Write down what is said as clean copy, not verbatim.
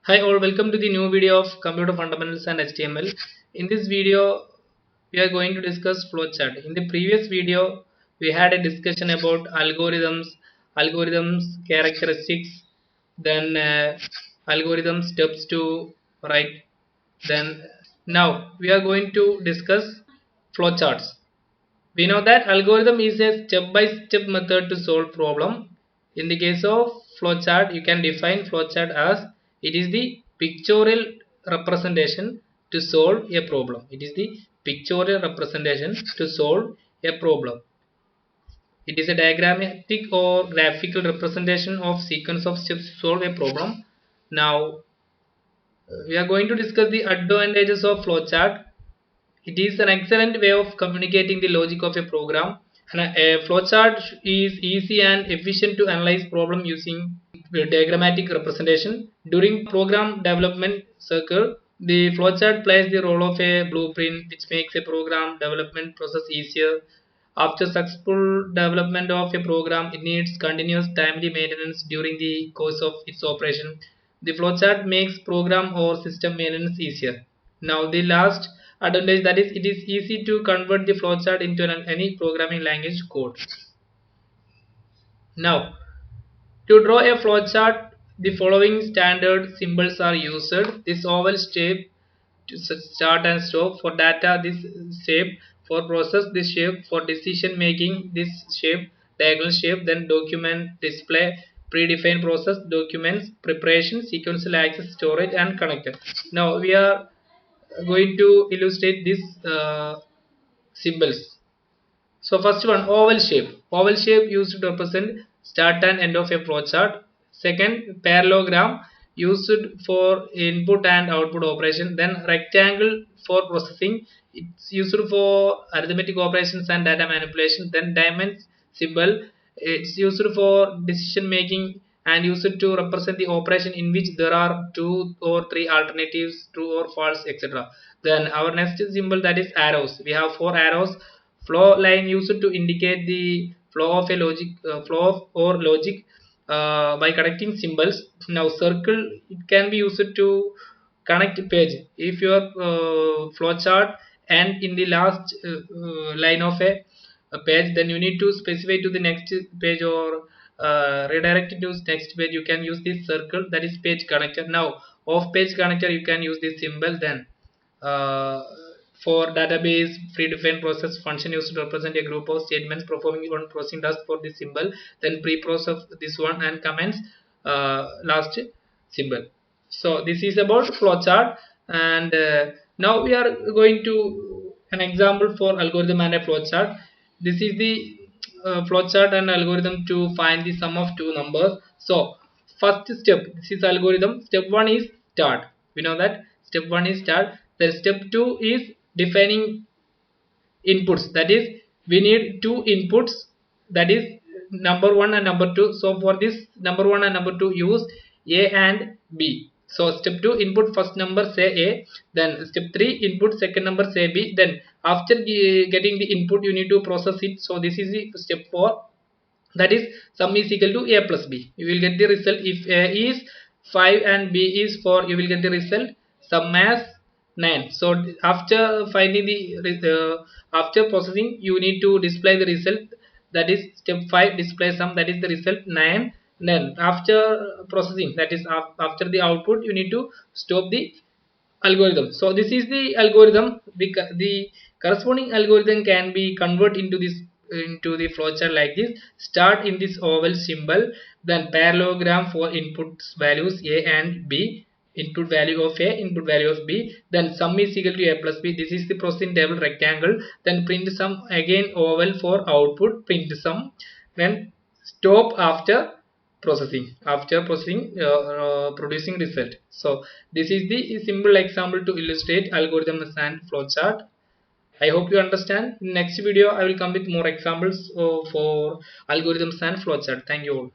Hi all, welcome to the new video of Computer Fundamentals and HTML. In this video, we are going to discuss flowchart. In the previous video, we had a discussion about algorithms characteristics, then algorithm steps to write. Then now we are going to discuss flowcharts. We know that algorithm is a step-by-step method to solve problem. In the case of flowchart, you can define flowchart as it is the pictorial representation to solve a problem. It is the pictorial representation to solve a problem. It is a diagrammatic or graphical representation of sequence of steps to solve a problem. Now we are going to discuss the advantages of flowchart. It is an excellent way of communicating the logic of a program. And a flowchart is easy and efficient to analyze problem using diagrammatic representation. During program development cycle, the flowchart plays the role of a blueprint which makes a program development process easier. After successful development of a program, it needs continuous timely maintenance during the course of its operation. The flowchart makes program or system maintenance easier. Now the last advantage, that is it is easy to convert the flowchart into any programming language code. Now to draw a flowchart, the following standard symbols are used. This oval shape to start and stop, for data this shape, for process this shape, for decision making this shape, diagonal shape, then document display, predefined process, documents, preparation, sequential access, storage and connector. Now we are going to illustrate these symbols. So first one, oval shape. Oval shape used to represent start and end of a flowchart. Second, parallelogram used for input and output operation. Then rectangle for processing. It's used for arithmetic operations and data manipulation. Then diamond symbol. It's used for decision making and used to represent the operation in which there are two or three alternatives, true or false, etc. Then our next symbol, that is arrows. We have four arrows. Flow line used to indicate the flow of a logic, logic by connecting symbols. Now circle, it can be used to connect page. If your flowchart and in the last line of a page, then you need to specify to the next page or redirect it to next page. You can use this circle, that is page connector. Now off page connector, you can use this symbol. Then uh, for database, predefined process function used to represent a group of statements performing one processing task for this symbol. Then pre-process this one and comments last symbol. So this is about flowchart, and now we are going to an example for algorithm and a flowchart. This is the flowchart and algorithm to find the sum of two numbers. So first step, this is algorithm. Step 1 is start. We know that step 1 is start. Then step 2 is defining inputs, that is we need two inputs, that is number 1 and number 2. So for this number 1 and number 2, use a and b. So step 2, input first number, say a. Then step 3, input second number, say b. Then after getting the input, you need to process it. So this is the step 4, that is sum is equal to a plus b. You will get the result. If a is 5 and b is 4, you will get the result sum as 9. So after finding the after processing, you need to display the result, that is step 5, display sum, that is the result 9. Then after processing, that is after the output, you need to stop the algorithm. So this is the algorithm. The corresponding algorithm can be converted into the flowchart like this. Start in this oval symbol, then parallelogram for input values a and b, input value of a, input value of b. Then sum is equal to a plus b. This is the processing table rectangle. Then print sum, again oval for output, print sum. Then stop after processing, producing result. So this is the simple example to illustrate algorithms and flowchart. I hope you understand. In next video I will come with more examples for algorithms and flowchart. Thank you all.